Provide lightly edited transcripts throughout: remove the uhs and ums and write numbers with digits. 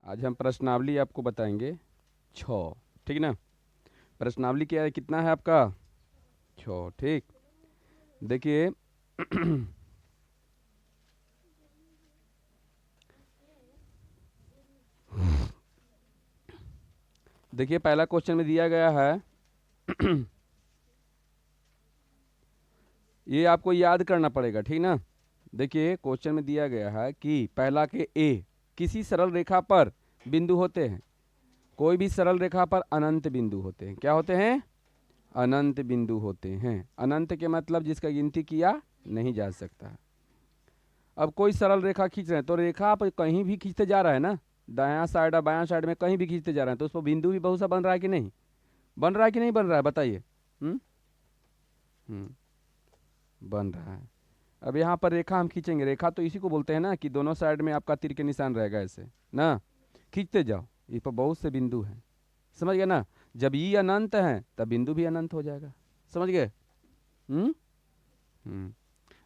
आज हम प्रश्नावली आपको बताएंगे 6। ठीक ना। प्रश्नावली क्या है, कितना है आपका? 6। ठीक। देखिए देखिए पहला क्वेश्चन में दिया गया है ये आपको याद करना पड़ेगा, ठीक ना। देखिए क्वेश्चन में दिया गया है कि पहला के ए किसी सरल रेखा पर बिंदु होते हैं। कोई भी सरल रेखा पर अनंत बिंदु होते हैं। क्या होते हैं? अनंत बिंदु होते हैं। अनंत के मतलब जिसका गिनती किया नहीं जा सकता। अब कोई सरल रेखा खींच रहे हैं तो रेखा आप कहीं भी खींचते जा रहा है ना, दायां साइड और बायां साइड में कहीं भी खींचते जा रहे हैं तो उस पर बिंदु भी बहुत सा बन रहा है कि नहीं? बन रहा है कि नहीं बन रहा है, बताइए। हम्म बन रहा है। अब यहाँ पर रेखा हम खींचेंगे, रेखा तो इसी को बोलते हैं ना कि दोनों साइड में आपका तीर के निशान रहेगा ऐसे ना, खींचते जाओ, इस पर बहुत से बिंदु हैं। समझ गए ना। जब ये अनंत है तब बिंदु भी अनंत हो जाएगा। समझ गए? हम्म हम्म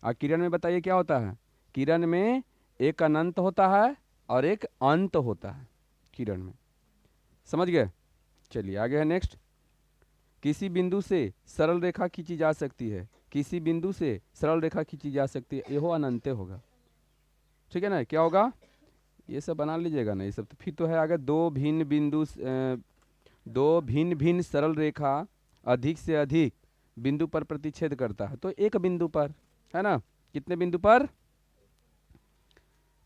और किरण में बताइए क्या होता है? किरण में एक अनंत होता है और एक अंत होता है किरण में। समझ गए? चलिए आगे है नेक्स्ट। किसी बिंदु से सरल रेखा खींची जा सकती है। किसी बिंदु से सरल रेखा खींची जा सकती है, यह अनंत होगा। ठीक है ना। क्या होगा? ये सब बना लीजिएगा ना, ये सब तो फिर तो है। अगर दो भिन्न भिन्न सरल रेखा अधिक से अधिक बिंदु पर प्रतिच्छेद करता है तो एक बिंदु पर, है ना। कितने बिंदु पर?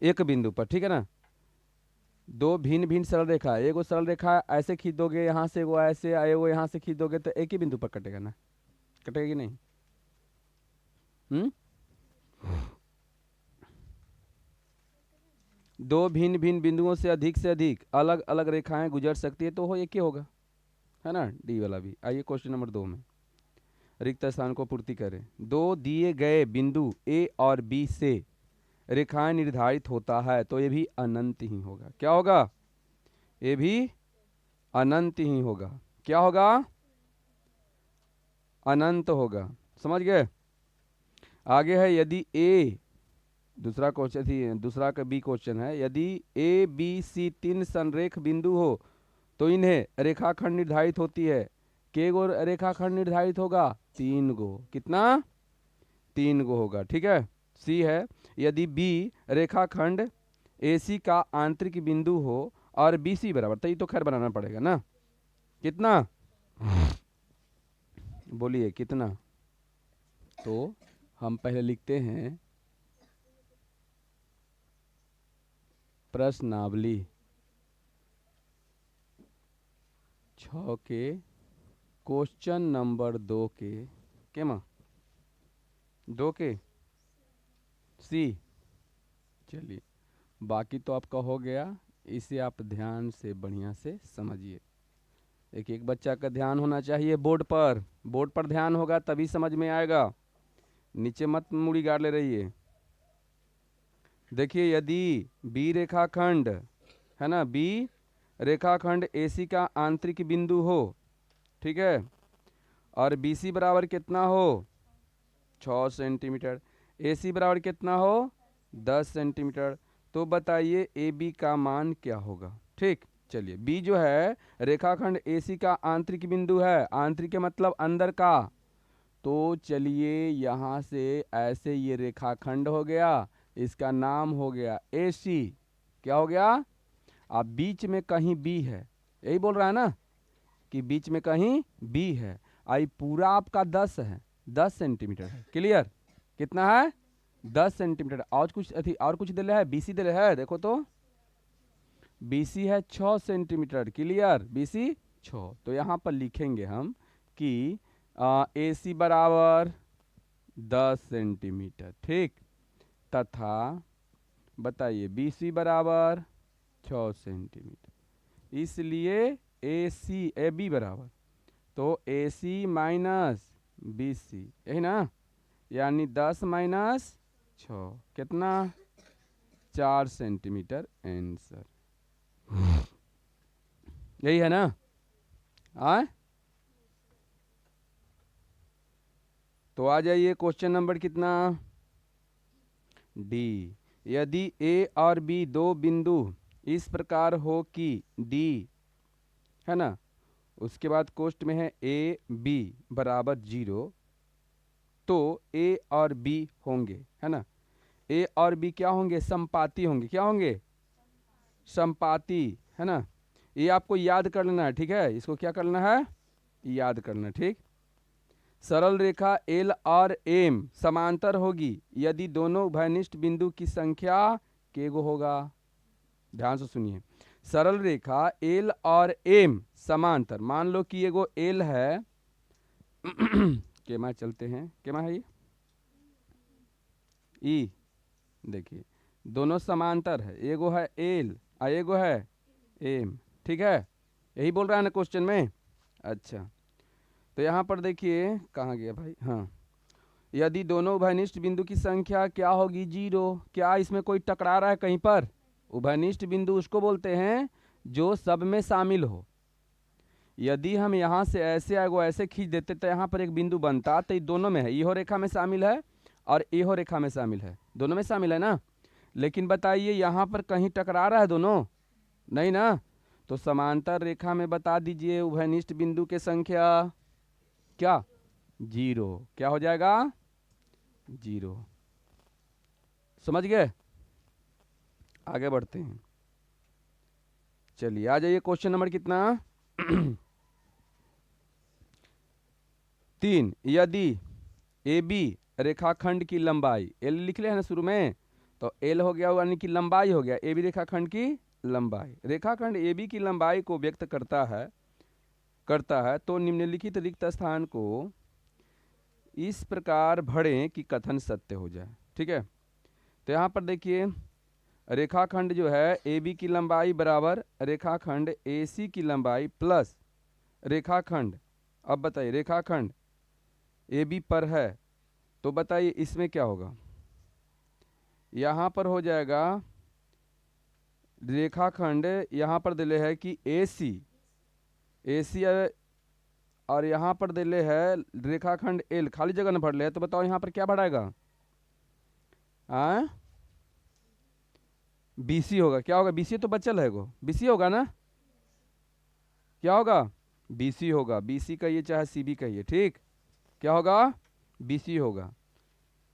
एक बिंदु पर, ठीक है ना। दो भिन्न भिन्न सरल रेखा, एगो सरल रेखा ऐसे खींच दोगे यहाँ से, वो ऐसे एगो यहाँ से खींच दोगे तो एक ही बिंदु पर कटेगा ना। कटेगा कि नहीं? हम्म दो भिन्न भिन्न बिंदुओं से अधिक अलग अलग रेखाएं गुजर सकती है तो वो एक ही होगा, है ना। डी वाला भी। आइए क्वेश्चन नंबर 2 में रिक्त स्थान को पूर्ति करें। दो दिए गए बिंदु ए और बी से रेखाएं निर्धारित होता है तो ये भी अनंत ही होगा। क्या होगा? ये भी अनंत ही होगा। क्या होगा? अनंत होगा। समझ गए? आगे है, यदि ए, दूसरा क्वेश्चन थी, दूसरा का बी क्वेश्चन है, यदि ए बी सी तीन संरेख बिंदु हो तो इन्हें रेखाखंड निर्धारित होती है। के गो रेखाखंड निर्धारित होगा? 3 गो। कितना? 3 गो होगा। ठीक है। सी है, यदि बी रेखाखंड ए सी का आंतरिक बिंदु हो और बी सी बराबर, तो ये तो खैर बनाना पड़ेगा ना। कितना? बोलिए कितना। तो हम पहले लिखते हैं प्रश्नावली 6 के क्वेश्चन नंबर 2 के माँ 2 के सी। चलिए बाकी तो आपका हो गया, इसे आप ध्यान से बढ़िया से समझिए। एक एक बच्चा का ध्यान होना चाहिए बोर्ड पर। बोर्ड पर ध्यान होगा तभी समझ में आएगा, नीचे मत मुड़ी गाड़ ले रहिए। देखिए यदि बी रेखाखंड, है ना, बी रेखाखंड एसी का आंतरिक बिंदु हो, ठीक है, और बी सी बराबर कितना हो? 6 सेंटीमीटर। ए सी बराबर कितना हो? 10 सेंटीमीटर। तो बताइए ए बी का मान क्या होगा? ठीक। चलिए बी जो है रेखाखंड ए सी का आंतरिक बिंदु है। आंतरिक के मतलब अंदर का। तो चलिए यहाँ से ऐसे ये रेखाखंड हो गया, इसका नाम हो गया ए सी। क्या हो गया? अब बीच में कहीं बी है, यही बोल रहा है ना कि बीच में कहीं बी है। आई पूरा आपका 10 है, 10 सेंटीमीटर है। क्लियर? कितना है? 10 सेंटीमीटर। और कुछ और कुछ दिले है? बीसी दिले है, देखो तो। बीसी है 6 सेंटीमीटर। क्लियर? बीसी 6। तो यहाँ पर लिखेंगे हम कि ए सी बराबर 10 सेंटीमीटर, ठीक, तथा बताइए बी सी बराबर 6 सेंटीमीटर। इसलिए ए सी ए बी बराबर, तो ए सी माइनस बी सी, यही ना, यानी 10 माइनस 6 कितना? 4 सेंटीमीटर आंसर। यही है ना? आए तो आ जाइए क्वेश्चन नंबर कितना? डी। यदि ए और बी दो बिंदु इस प्रकार हो कि डी, है ना, उसके बाद कोष्ट में है ए बी बराबर 0, तो ए और बी होंगे, है ना, ए और बी क्या होंगे, समपाती होंगे। क्या होंगे, समपाती, है ना। ये आपको याद कर लेना है, ठीक है, इसको क्या करना है, याद करना, ठीक। सरल रेखा एल और एम समांतर होगी यदि दोनों उभयनिष्ठ बिंदु की संख्या केगो होगा। ध्यान से सुनिए, सरल रेखा एल और एम समांतर, मान लो कि एगो एल है केमा चलते हैं, केमा है ये ई, देखिए दोनों समांतर है, एगो है एल और एगो है एम, ठीक है, यही बोल रहा है ना क्वेश्चन में। अच्छा, तो यहाँ पर देखिए कहाँ गया भाई, हाँ, यदि दोनों उभयनिष्ठ बिंदु की संख्या क्या होगी, 0। क्या इसमें कोई टकरा रहा है कहीं पर, उभयनिष्ठ बिंदु उसको बोलते हैं जो सब में शामिल हो। यदि हम यहाँ से ऐसे आगो ऐसे खींच देते तो यहाँ पर एक बिंदु बनता, तो ये दोनों में है, इहो रेखा में शामिल है और इहो रेखा में शामिल है, दोनों में शामिल है ना। लेकिन बताइए यहाँ पर कहीं टकरा रहा है दोनों, नहीं ना, तो समांतर रेखा में बता दीजिए उभयनिष्ठ बिंदु के संख्या क्या, 0, क्या हो जाएगा, 0। समझ गए, आगे बढ़ते हैं, चलिए आ जाइए क्वेश्चन नंबर कितना 3, यदि ए बी रेखाखंड की लंबाई, एल लिख ले है ना शुरू में, तो एल हो गया यानी कि लंबाई हो गया, ए बी रेखाखंड की लंबाई, रेखाखंड ए बी की लंबाई को व्यक्त करता है तो निम्नलिखित रिक्त स्थान को इस प्रकार भरें कि कथन सत्य हो जाए, ठीक है। तो यहाँ पर देखिए रेखाखंड जो है ए बी की लंबाई बराबर रेखाखंड ए सी की लंबाई प्लस रेखाखंड, अब बताइए रेखाखंड ए बी पर है, तो बताइए इसमें क्या होगा, यहाँ पर हो जाएगा रेखाखंड, यहाँ पर दिले है कि ए सी और यहाँ पर दिले है रेखाखंड एल, खाली जगह न भर ले, तो बताओ यहाँ पर क्या भराएगा, बीसी होगा। क्या होगा, बीसी तो बचल है गो, बीसी होगा ना, क्या होगा, बीसी होगा, बीसी कहिए चाहे सीबी कहिए, ठीक, क्या होगा, बीसी होगा।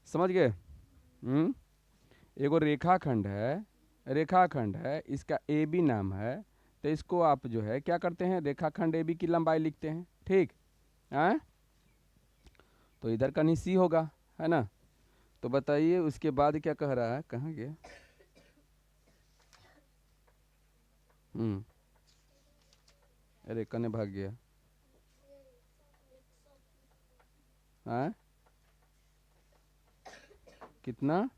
समझ गए, एगो रेखाखंड है, इसका ए बी नाम है, तो इसको आप जो है क्या करते हैं, रेखाखंड ए बी की लंबाई लिखते हैं, ठीक है, तो इधर का नहीं सी होगा, है ना। तो बताइए उसके बाद क्या कह रहा है, कहाँ गया, अरे कने भाग गया, हाँ कितना,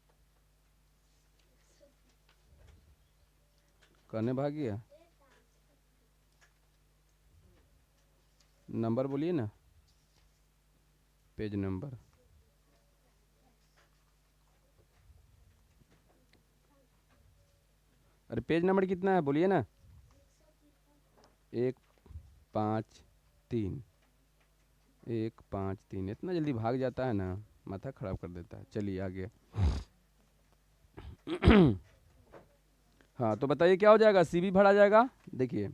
कने भाग गया, नंबर बोलिए ना, पेज नंबर, अरे पेज नंबर कितना है बोलिए ना, 153, 153, इतना जल्दी भाग जाता है ना, माथा खराब कर देता है। चलिए आगे हाँ, तो बताइए क्या हो जाएगा, सी भी भरा जाएगा, देखिए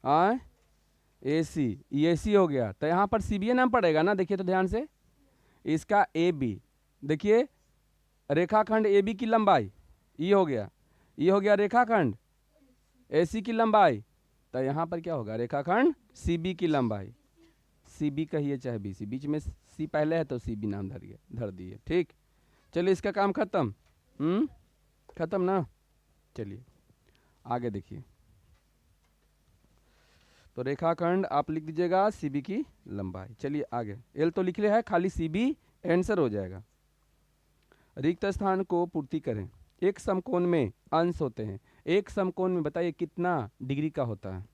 हाँ ए सी, ये सी हो गया, तो यहाँ पर सी बी नाम पड़ेगा ना, देखिए तो ध्यान से, इसका ए बी, देखिए रेखाखंड ए बी की लंबाई ये हो गया, ये हो गया रेखाखंड ए सी की लंबाई, तो यहाँ पर क्या होगा, रेखाखंड सी बी की लंबाई, सी बी कहिए चाहे बी सी, बीच में सी पहले है तो सी बी नाम धर दिए, ठीक। चलिए इसका काम खत्म, खत्म ना, चलिए आगे देखिए, तो रेखाखंड आप लिख दीजिएगा सी बी की लंबाई। चलिए आगे, एल तो लिख लिया है, खाली सी बी आंसर हो जाएगा। रिक्त स्थान को पूर्ति करें, एक समकोण में अंश होते हैं, एक समकोण में बताइए कितना डिग्री का होता है,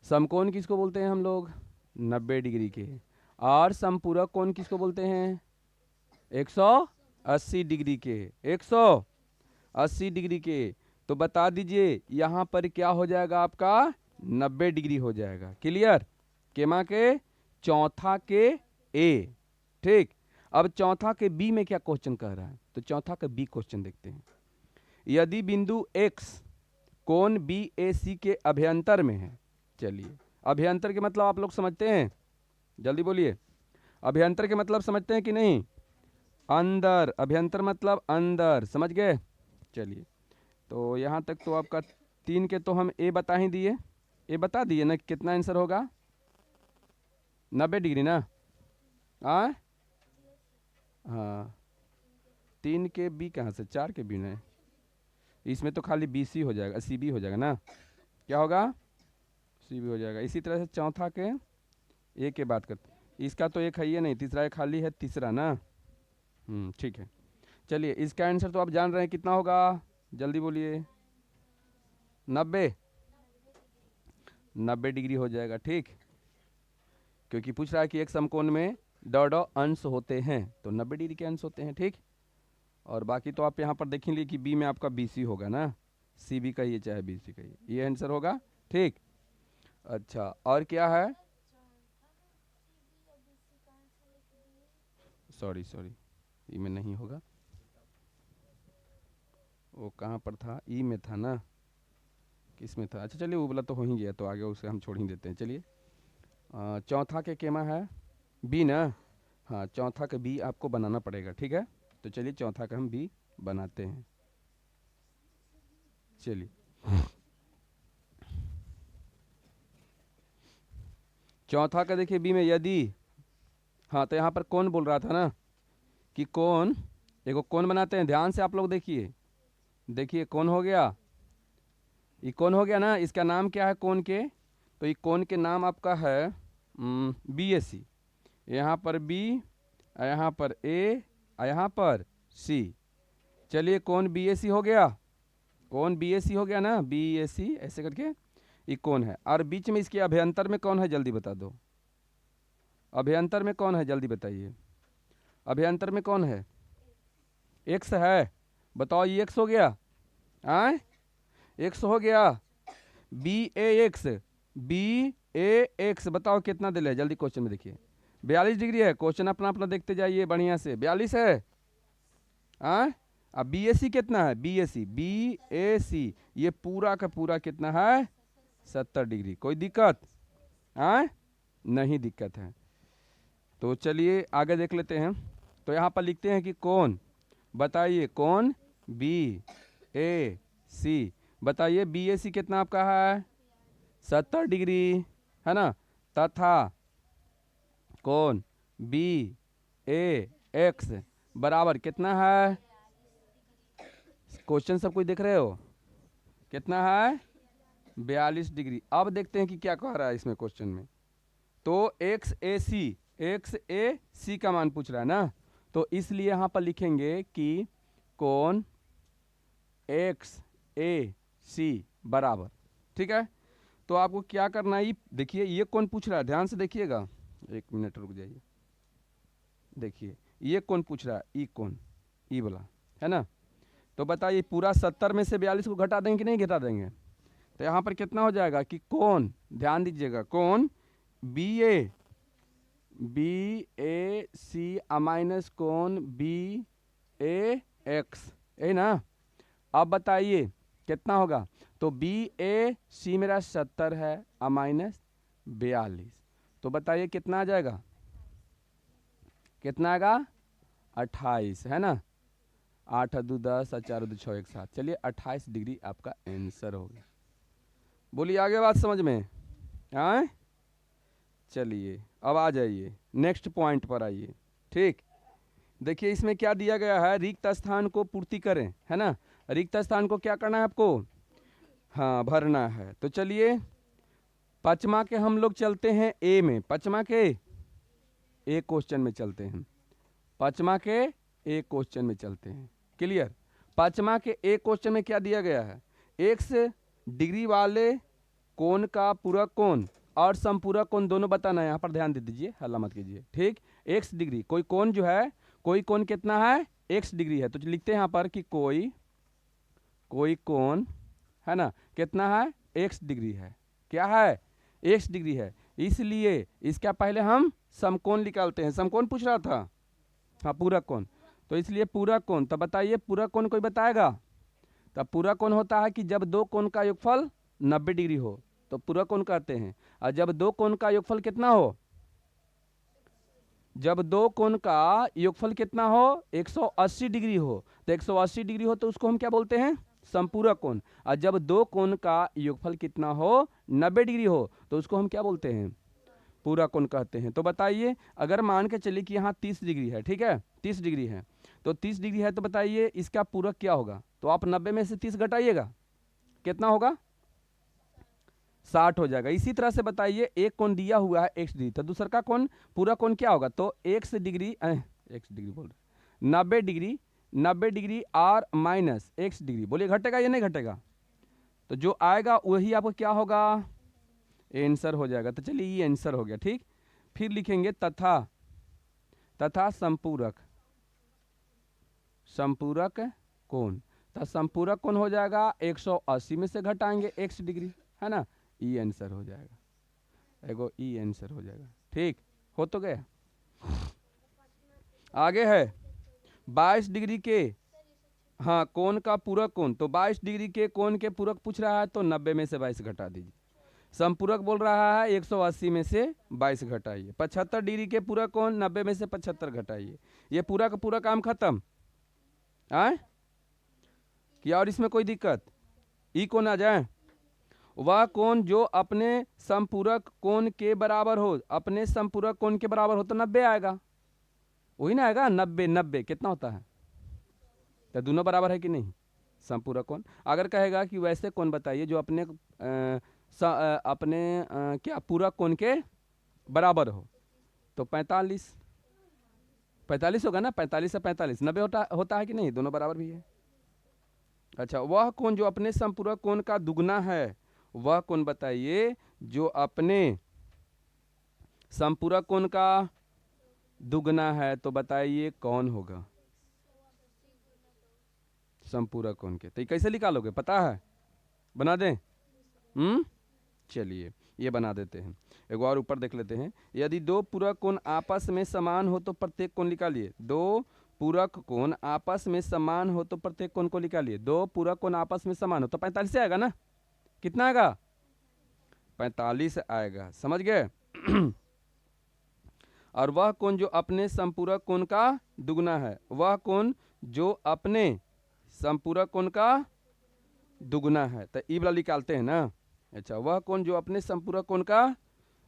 समकोण किसको बोलते हैं हम लोग, 90 डिग्री के, और समपूरक कोण किसको बोलते हैं, 180 डिग्री के, 180 डिग्री के, तो बता दीजिए यहाँ पर क्या हो जाएगा आपका, 90 डिग्री हो जाएगा, क्लियर, केमा के, चौथा के ए, ठीक। अब चौथा के बी में क्या क्वेश्चन कह रहा है, तो चौथा का बी क्वेश्चन देखते हैं, यदि बिंदु x कोण BAC के अभ्यंतर में है। चलिए, अभ्यंतर के मतलब आप लोग समझते हैं, जल्दी बोलिए, अभ्यंतर के मतलब समझते हैं कि नहीं? अंदर, अभ्यंतर मतलब अंदर, समझ गए? चलिए, तो यहाँ तक तो आपका 3 के तो हम ए बता ही दिए, ए बता दिए ना कितना आंसर होगा, 90 डिग्री ना? हाँ हाँ, 3 के बी कहाँ से, 4 के बी ना, इसमें तो खाली BC हो जाएगा, CB हो जाएगा ना, क्या होगा? CB हो जाएगा। इसी तरह से चौथा के ए के बात करते, इसका तो एक है ही नहीं, तीसरा एक खाली है, तीसरा ना। ठीक है, चलिए इसका आंसर तो आप जान रहे हैं कितना होगा, जल्दी बोलिए। 90 डिग्री हो जाएगा, ठीक, क्योंकि पूछ रहा है कि एक समकोण में डॉ अंश होते हैं, तो 90 डिग्री के अंश होते हैं, ठीक। और बाकी तो आप यहाँ पर देख लीजिए कि बी में आपका BC होगा ना, CB कहिए चाहे BC कहिए, ये आंसर होगा, ठीक। अच्छा, और क्या है? सॉरी, ई में नहीं होगा, वो कहाँ पर था, ई में था ना, किस में था? अच्छा चलिए, वो वाला तो हो ही गया, तो आगे उसे हम छोड़ ही देते हैं। चलिए, चौथा के केमा है बी ना, हाँ चौथा का बी आपको बनाना पड़ेगा, ठीक है। तो चलिए चौथा का हम बी बनाते हैं। चलिए, चौथा का देखिए बी में यदि, हाँ तो यहाँ पर कौन बोल रहा था ना कि कौन, एगो कौन बनाते हैं, ध्यान से आप लोग देखिए, देखिए कौन हो गया, ये कौन हो गया ना, इसका नाम क्या है कौन के, तो ये कौन के नाम आपका है BAC, यहाँ पर B, यहाँ पर A, यहाँ पर C। चलिए कौन BAC हो गया, कौन BAC हो गया ना, BAC ऐसे करके ये कौन है, और बीच में इसके अभ्यंतर में कौन है, जल्दी बता दो, अभ्यंतर में कौन है, जल्दी बताइए, अभ्यंतर में कौन है? X है, बताओ, ये X हो गया, आए X हो गया, BAX बताओ कितना दिल है, जल्दी क्वेश्चन में देखिए, 42 डिग्री है, क्वेश्चन अपना अपना देखते जाइए बढ़िया से, 42 है, अब BAC कितना है, BAC ये पूरा का पूरा कितना है, 70 डिग्री, कोई दिक्कत नहीं दिक्कत है। तो चलिए आगे देख लेते हैं, तो यहाँ पर लिखते हैं कि कौन, बताइए कौन BAC, बताइए BAC कितना आपका है, 70 डिग्री है ना, तथा कौन BAX बराबर कितना है, क्वेश्चन सब कुछ देख रहे हो, कितना है, 42 डिग्री। अब देखते हैं कि क्या कह रहा है इसमें क्वेश्चन में, तो XAC का मान पूछ रहा है ना, तो इसलिए यहाँ पर लिखेंगे कि कौन XAC बराबर, ठीक है। तो आपको क्या करना है, देखिए ये कौन पूछ रहा है, ध्यान से देखिएगा, एक मिनट रुक जाइए, देखिए ये कौन पूछ रहा है, ई कौन, ई वाला है ना, तो बताइए पूरा 70 में से 42 को घटा देंगे कि नहीं घटा देंगे, तो यहाँ पर कितना हो जाएगा कि कौन, ध्यान दीजिएगा, कौन BAC माइनस कौन BAX, यही ना। अब बताइए कितना होगा, तो BAC मेरा 70 है माइनस 42, तो बताइए कितना आ जाएगा, कितना आएगा, 28 है ना, 8 2 10 और 4 2 6 1 7, चलिए 28 डिग्री आपका आंसर हो गया। बोलिए आगे बात समझ में आए, चलिए अब आ जाइए नेक्स्ट पॉइंट पर आइए, ठीक। देखिए इसमें क्या दिया गया है, रिक्त स्थान को पूर्ति करें, है ना, रिक्त स्थान को क्या करना है आपको, हाँ भरना है। तो चलिए पचमा के हम लोग चलते हैं ए में, पचमा के ए क्वेश्चन में चलते हैं, पचमा के ए क्वेश्चन में चलते हैं, क्लियर। पचमा के ए क्वेश्चन में क्या दिया गया है, x डिग्री वाले कोण का पूरक कोण और समपूरक कोण दोनों बताना है, यहाँ पर ध्यान दे दीजिए, हल्ला मत कीजिए, ठीक। x डिग्री, कोई कोण जो है, कोई कोण कितना है, x डिग्री है, तो लिखते हैं यहाँ पर कि कोई कोण है ना, कितना है, x डिग्री है, क्या है, x डिग्री है, इसलिए इसका पहले हम समकोण निकालते हैं, समकोण पूछ रहा था, हाँ पूरक कोण, तो इसलिए पूरक कोण, तो बताइए पूरक कोण कोई बताएगा, तब पूरक कोण होता है कि जब दो कोण का योगफल 90 डिग्री हो तो पूरक कोण कहते हैं। और जब दो कोण का योगफल कितना हो, जब दो कोण का योगफल कितना हो 180 डिग्री हो, तो 180 डिग्री हो तो उसको हम क्या बोलते हैं, संपूरक कोण। और जब दो कोण का योगफल कितना हो 90 डिग्री हो तो उसको हम क्या बोलते हैं, पूरक कोण कहते हैं। तो बताइए अगर मान के चलिए कि यहाँ 30 डिग्री है, ठीक है 30 डिग्री है, तो 30 डिग्री है तो बताइए इसका पूरक क्या होगा। तो आप 90 में से 30 घटाइएगा, कितना होगा 60 हो जाएगा। इसी तरह से बताइए एक कोण दिया हुआ है x डिग्री, तो दूसरा का कोण पूरा कोण क्या होगा, तो x डिग्री x डिग्री बोल रहे 90 डिग्री, 90 डिग्री और माइनस x डिग्री, बोलिए घटेगा या नहीं घटेगा। तो जो आएगा वही आपको क्या होगा, आंसर हो जाएगा। तो चलिए ये आंसर हो गया, ठीक। फिर लिखेंगे तथा, तथा संपूरक, संपूरक कोण। तो संपूरक कोण हो जाएगा 180 में से घटाएंगे x डिग्री, है ना, ई आंसर हो जाएगा, एगो ई आंसर हो जाएगा। ठीक हो तो गया। आगे है 22 डिग्री के, हाँ कोण का पूरक कोण, तो 22 डिग्री के कोण के पूरक पूछ रहा है तो 90 में से 22 घटा दीजिए। संपूरक बोल रहा है 180 में से 22 घटाइए। 75 डिग्री के पूरक कोण 90 में से 75 घटाइए। ये पूरा का पूरा काम खत्म आए क्या, और इसमें कोई दिक्कत, ई कोण आ जाए। वह कोण जो अपने संपूरक कोण के बराबर हो, अपने संपूरक कोण के बराबर हो तो 90 आएगा, वही ना आएगा 90, 90 कितना होता है, तो दोनों बराबर है कि नहीं, संपूरक कोण। अगर कहेगा कि वैसे कोण बताइए जो अपने अपने क्या पूरक कोण के बराबर हो, तो 45, 45 होगा ना, 45 से 45 90 होता है कि नहीं, दोनों बराबर भी है। अच्छा वह कोण जो अपने संपूरक कोण का दुगना है, वह कोण बताइए जो अपने संपूरक कोण का दुगना है, तो बताइए कौन होगा संपूरक कोण के। तो ये कैसे निकालोगे पता है, बना दें, चलिए ये बना देते हैं। एक और ऊपर देख लेते हैं, यदि दो पूरक कोण आपस में समान हो तो प्रत्येक कोण निकालिए। दो पूरक कोण आपस में समान हो तो प्रत्येक कोण को निकालिए। दो पूरक कोण आपस में समान हो तो 45 से आएगा ना, कितना आएगा 45 आएगा, समझ गए। और वह कोण जो अपने संपूरक कोण का दुगना है, वह कोण जो अपने संपूरक कोण का दुगना है, तो ई वाला निकालते हैं ना। अच्छा वह कोण जो अपने संपूरक कोण का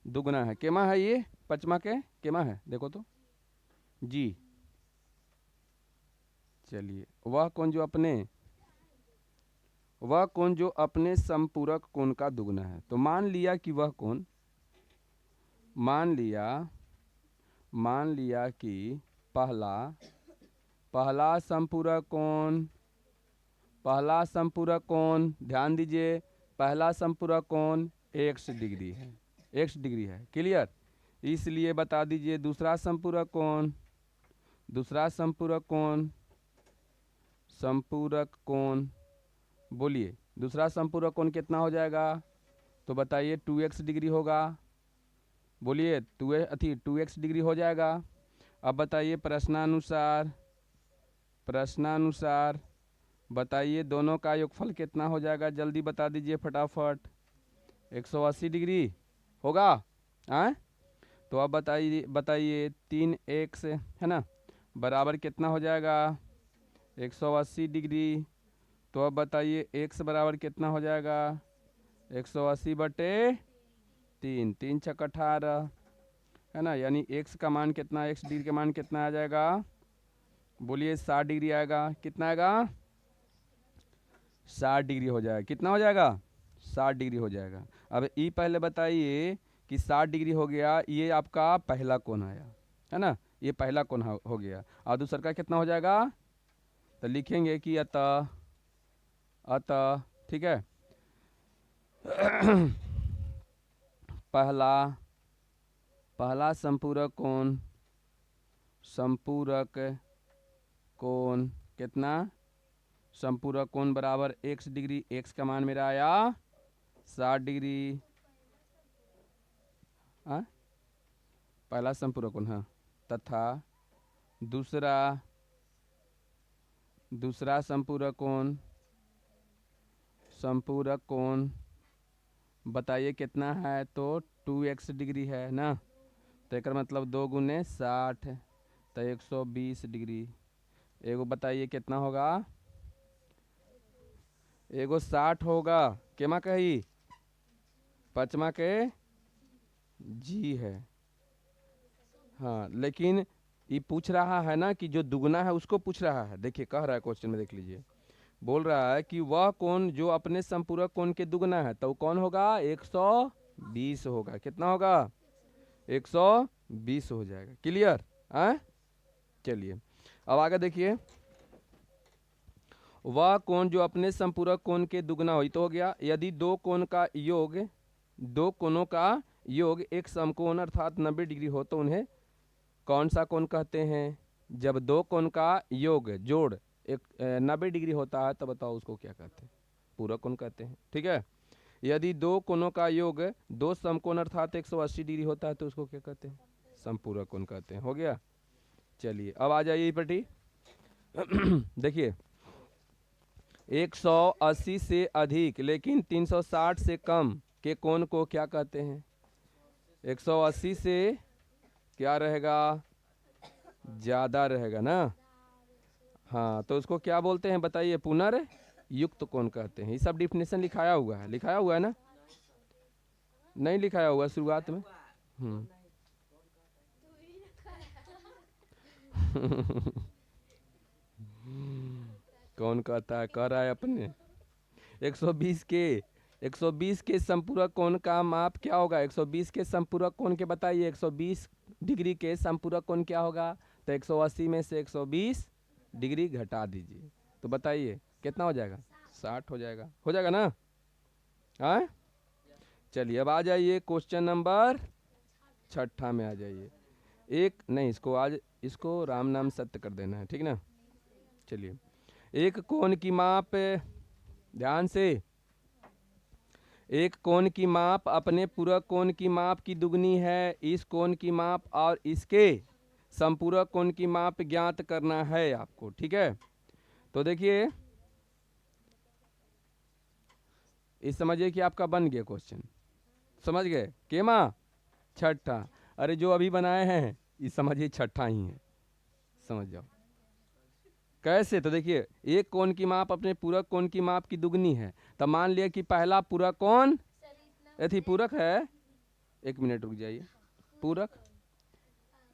दुगना है, केमा है ये, पचमा के केमा है देखो तो जी। चलिए वह कोण जो अपने, वह कोण जो अपने संपूरक कोण का दुगना है, तो मान लिया कि वह कोण, मान लिया कि पहला, पहला संपूरक कोण, पहला संपूरक कोण ध्यान दीजिए, पहला संपूरक कोण x डिग्री है, x डिग्री है, क्लियर। इसलिए बता दीजिए दूसरा संपूरक कोण, दूसरा संपूरक कोण, संपूरक कोण बोलिए दूसरा संपूरक कोण कितना हो जाएगा, तो बताइए 2x डिग्री होगा, बोलिए 2x डिग्री हो जाएगा। अब बताइए प्रश्नानुसार, प्रश्नानुसार बताइए दोनों का योगफल कितना हो जाएगा, जल्दी बता दीजिए फटाफट। 180 डिग्री होगा आए, तो अब बताइए, बताइए 3x है ना बराबर कितना हो जाएगा 180 डिग्री। तो अब बताइए x बराबर कितना हो जाएगा 180 बटे 3, 3 छक 18 है ना, यानी x का मान कितना, x डिग्री का मान कितना आ जाएगा, बोलिए 60 डिग्री आएगा, कितना आएगा 60 डिग्री हो जाएगा, कितना हो जाएगा 60 डिग्री हो जाएगा। अब ई पहले बताइए कि 60 डिग्री हो गया, ये आपका पहला कोण आया है ना, ये पहला कोण हो गया, और दूसरा का कितना हो जाएगा, तो लिखेंगे कि अतः, अतः ठीक है पहला, पहला संपूरक कोण, संपूरक कोण कितना, संपूरक कोण बराबर x डिग्री, x का मान मेरा आया 60 डिग्री, हाँ पहला संपूरक कोण, हाँ तथा दूसरा, दूसरा संपूरक कोण संपूरक कोण बताइए कितना है, तो 2x डिग्री है ना, तो एक मतलब 2 गुने 60 तो 120 डिग्री। एगो बताइए कितना होगा, एगो 60 होगा, केमा कही, पचमा के जी है। हाँ लेकिन ये पूछ रहा है ना कि जो दुगना है उसको पूछ रहा है। देखिए कह रहा है क्वेश्चन में, देख लीजिए, बोल रहा है कि वह कोण जो अपने संपूरक कोण के दुगना है, तो वो कौन होगा, 120 होगा। कितना होगा, 120 हो जाएगा। क्लियर है। चलिए अब आगे देखिए, वह कोण जो अपने संपूरक कोण के दुगना हो, तो हो गया। यदि दो कोण का योग, दो कोणों का योग एक समकोण अर्थात 90 डिग्री हो, तो उन्हें कौन सा कोण कहते हैं। जब दो कोण का योग जोड़ एक 90 डिग्री होता है, तो बताओ उसको क्या कहते हैं, पूरक कोण कहते हैं। ठीक है। यदि दो कोणों का योग दो समकोण अर्थात 180 डिग्री होता है, तो उसको क्या कहते हैं, समपूरक कोण कहते हैं। हो गया। चलिए अब आ जाइए पटी। देखिए 180 से अधिक लेकिन 360 से कम के कोण को क्या कहते हैं। 180 से क्या रहेगा, ज़्यादा रहेगा ना। हाँ तो उसको क्या बोलते हैं बताइए, पुनर्युक्त कोण कहते हैं। ये सब डिफिनेशन लिखाया हुआ है, लिखाया हुआ है ना, नहीं लिखाया हुआ शुरुआत में। कौन कहता है, कह रहा है अपने। 120 के 120 के संपूरक कोण का माप क्या होगा, 120 के संपूरक कोण के बताइए, 120 डिग्री के संपूरक कोण क्या होगा, तो 180 में से 120 डिग्री घटा दीजिए, तो बताइए कितना हो जाएगा, 60 हो जाएगा ना। हाँ चलिए अब आ जाइए क्वेश्चन नंबर 6 में आ जाइए। एक नहीं, इसको आज इसको राम नाम सत्य कर देना है, ठीक ना। चलिए, एक कोण की माप, ध्यान से, एक कोण की माप अपने पूरक कोण की माप की दुगनी है। इस कोण की माप और इसके संपूरक कोण की माप ज्ञात करना है आपको। ठीक है, तो देखिए इस समझिए कि आपका बन गया क्वेश्चन, समझ गए। केमा 6ठा, अरे जो अभी बनाए हैं ये समझिए 6ठा ही है, समझ जाओ कैसे। तो देखिए एक कोण की माप अपने पूरक कोण की माप की दुगनी है, तो मान लिया कि पहला पूरक कोण यदि पूरक है, एक मिनट रुक जाइए, पूरक,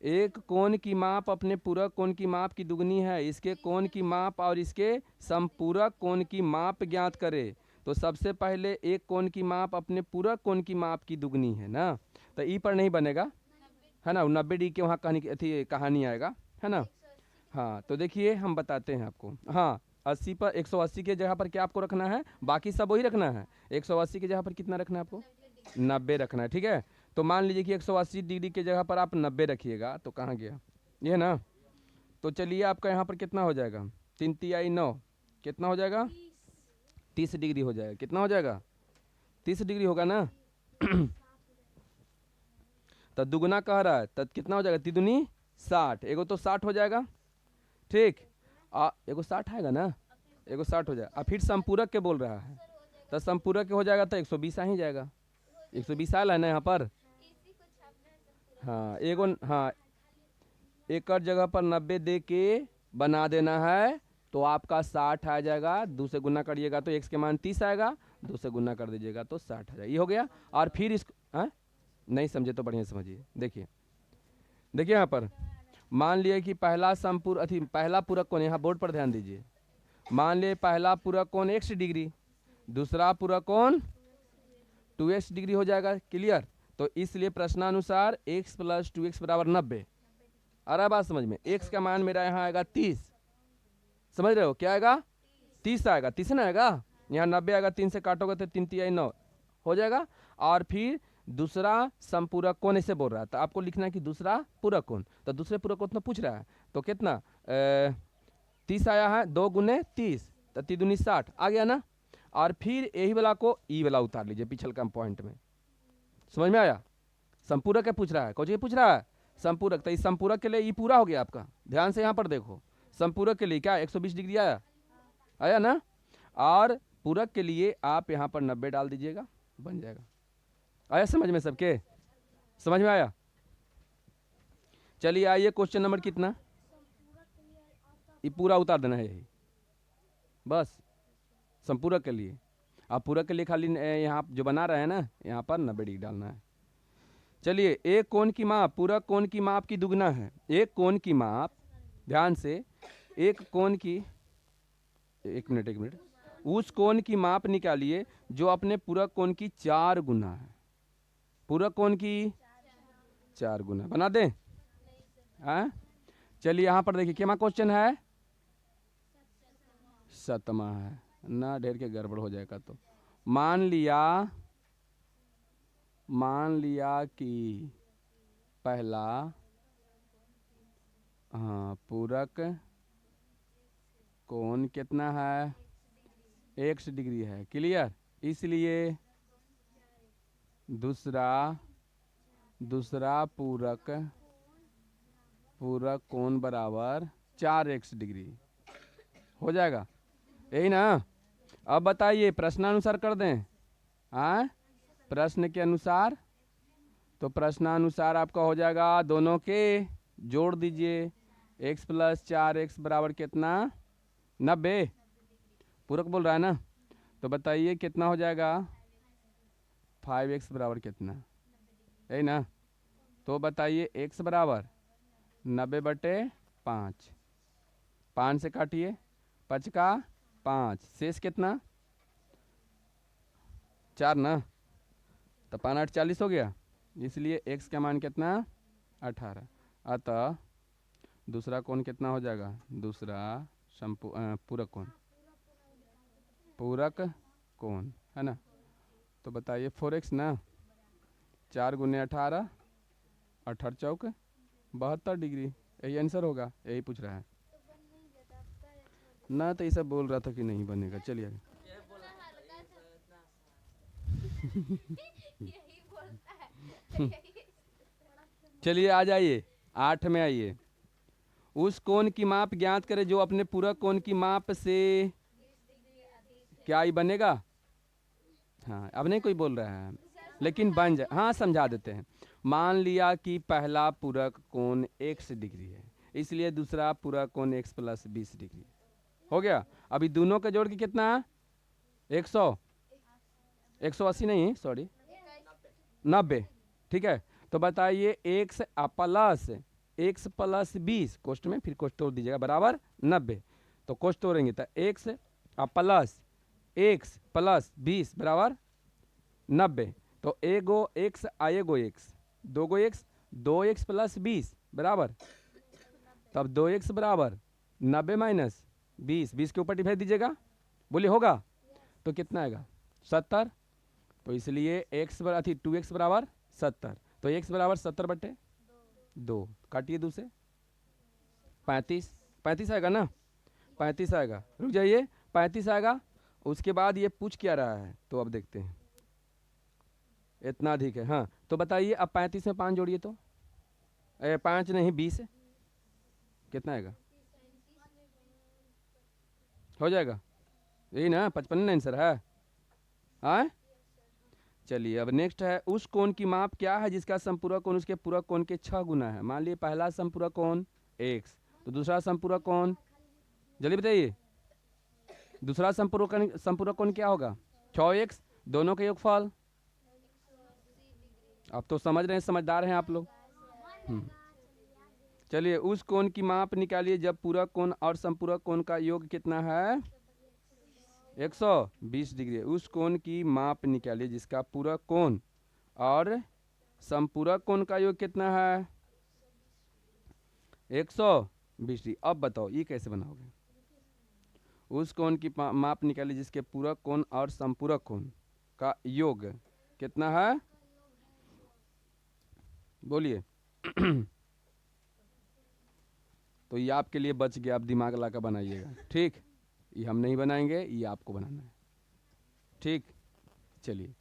एक कोण की माप अपने पूरक कोण की माप की दुगनी है, इसके कोण की माप और इसके संपूरक कोण की माप ज्ञात करे। तो सबसे पहले एक कोण की माप अपने पूरक कोण की माप की दुगनी है ना, तो ई पर नहीं बनेगा है ना, 90 डिग्री के वहाँ कहानी आएगा है ना। हाँ तो देखिए हम बताते हैं आपको। हाँ 80 पर 180 के जगह पर क्या आपको रखना है, बाकी सब वही रखना है। 180 की जगह पर कितना रखना है आपको, 90 रखना है। ठीक है, तो मान लीजिए कि 180 डिग्री की जगह पर आप 90 रखिएगा, तो कहाँ गया ये ना। तो चलिए आपका यहाँ पर कितना हो जाएगा, 3 तिहाई 9, कितना हो जाएगा, 30 डिग्री हो जाएगा। कितना हो जाएगा, 30 डिग्री होगा ना। तो दुगुना कह रहा है, तब कितना हो जाएगा, तिदुनी 60, एगो तो 60 हो जाएगा। ठीक, एगो 60 आएगा ना, एगो 60 हो जाएगा। फिर संपूरक के बोल रहा है, तो संपूरक के हो जाएगा तो 120 आ ही जाएगा। 120 आया है ना यहाँ पर। हाँ एगो, हाँ एक जगह पर 90 दे के बना देना है, तो आपका 60 आ जाएगा। 2 से गुना करिएगा तो x के मान 30 आएगा, 2 से गुना कर दीजिएगा तो 60 आ जाएगा। ये हो गया। और फिर इसको नहीं समझे तो बढ़िया समझिए। देखिए देखिए यहाँ पर मान लिए कि पहला पहला पूरक कोण, यहाँ बोर्ड पर ध्यान दीजिए, मान लिए पहला पूरक कोण x डिग्री, दूसरा पूरक कोण 2x डिग्री हो जाएगा। क्लियर, तो इसलिए प्रश्नानुसार x + 2x = 90। आ रहा है बात समझ में। x का मान मेरा यहाँ आएगा 30, समझ रहे हो, क्या आएगा 30 आएगा, 30 ना आएगा, यहाँ 90 आएगा, 3 से काटोगे तो 3 तिहाई 9 हो जाएगा। और फिर दूसरा संपूरक कोण ऐसे बोल रहा है, तो आपको लिखना है कि दूसरा पूरक कोण, तो दूसरे पूरक कोण पूछ रहा है, तो कितना 30 आया है, 2 गुने 30 तो 3 दूनी 60 आ गया ना। और फिर यही वाला को ई वाला उतार लीजिए पिछल का पॉइंट में, समझ में आया। संपूरक क्या पूछ रहा है, कौन पूछ रहा है, संपूरक। तो इस संपूरक के लिए ई पूरा हो गया आपका। ध्यान से यहाँ पर देखो, संपूरक के लिए क्या 120 डिग्री आया, आया ना। और पूरक के लिए आप यहाँ पर 90 डाल दीजिएगा, बन जाएगा। आया समझ में सबके? समझ में आया? चलिए आइए क्वेश्चन नंबर कितना, ये पूरा उतार देना है यही बस, संपूरक के लिए। आप पूरक के लिए खाली यहाँ जो बना रहे हैं ना, यहाँ पर 90 डिग्री डालना है। चलिए, एक कोण की माप पूरक कोण की माप की दुगना है। एक कोण की माप, ध्यान से, एक कोण की, एक मिनट, उस कोण की माप निकालिए जो अपने पूरक कोण की 4 गुना है। पूरक कोण की 4 गुना बना दें? हाँ, चलिए यहाँ पर देखिए क्या क्वेश्चन है, 7वां है ना, ढेर के गड़बड़ हो जाएगा। तो मान लिया कि पहला, हाँ, पूरक कोण कितना है, x डिग्री है, क्लियर। इसलिए दूसरा पूरक कोण बराबर 4x डिग्री हो जाएगा, यही ना। अब बताइए प्रश्नानुसार कर दें? हाँ, प्रश्न के अनुसार, तो प्रश्नानुसार आपका हो जाएगा, दोनों के जोड़ दीजिए, x + 4x बराबर कितना, 90। पूरक बोल रहा है ना, तो बताइए कितना हो जाएगा, 5x बराबर कितना, यही ना। तो बताइए x बराबर 90/5, 5 से काटिए, 5 का 5, शेष कितना, 4 ना, तो 5 8 40 हो गया। इसलिए x का मान कितना, 18। अतः दूसरा कोण कितना हो जाएगा, दूसरा पूरक कोण है ना। तो बताइए 4x ना, 4 × 18, 18 चौक 72 डिग्री, यही आंसर होगा, यही पूछ रहा है ना। तो ये सब बोल रहा था कि नहीं बनेगा। चलिए चलिए आ जाइए 8 में आइए। उस कोण की माप ज्ञात करें जो अपने पूरक कोण की माप से क्या ही बनेगा। हाँ, अब नहीं कोई बोल रहा है, लेकिन बन जाए, हाँ समझा देते हैं। मान लिया कि पहला पूरक कोण x डिग्री है, इसलिए दूसरा पूरक कोण x + 20 डिग्री हो गया। अभी दोनों का जोड़ के कितना, 100, 180 नहीं, सॉरी 90, ठीक है। तो बताइए x + 20, कोष्ठ में फिर कोष्ठ तोड़ दीजिएगा, बराबर 90। तो कोष्ठ तोड़ेंगे तो x + 20 बराबर 90। तो एगो x आएगो x, दोगो x, 2x + 20 बराबर, तब 2x बराबर 90 - 20, 20 के ऊपर डिवाइड दीजिएगा, बोलिए होगा तो कितना आएगा, 70। तो इसलिए x बराबर 2x बराबर 70, तो x बराबर 70/2, काटिए 2 से, 35 आएगा ना, 35 आएगा। रुक जाइए, 35 आएगा। उसके बाद ये पूछ क्या रहा है, तो अब देखते हैं, इतना अधिक है। हाँ, तो बताइए अब 35 में 5 जोड़िए तो 5 नहीं 20, कितना आएगा, हो जाएगा, यही ना, 55 आंसर है। हाँ, चलिए अब नेक्स्ट है, उस कोण की माप क्या है जिसका संपूरक कोण उसके पूरक कोण के 6 गुना है। मान लीजिए पहला संपूरक कोण x, तो दूसरा संपूरक कोण, जल्दी बताइए, दूसरा संपूरक कोण क्या होगा, 6x, दोनों के योगफल। अब तो समझ रहे हैं, समझदार हैं आप लोग। चलिए, उस कोण की माप निकालिए जब पूरक कोण और संपूरक कोण का योग कितना है, 120 डिग्री। उस कोण की माप निकालिए जिसका पूरक कोण और संपूरक कोण का योग कितना है, 120 डिग्री। अब बताओ ये कैसे बनाओगे, उस कोण की माप निकालिए जिसके पूरक कोण और संपूरक कोण का योग कितना है, बोलिए। तो ये आपके लिए बच गया, आप दिमाग ला कर बनाइएगा, ठीक। ये हम नहीं बनाएंगे, ये आपको बनाना है, ठीक। चलिए।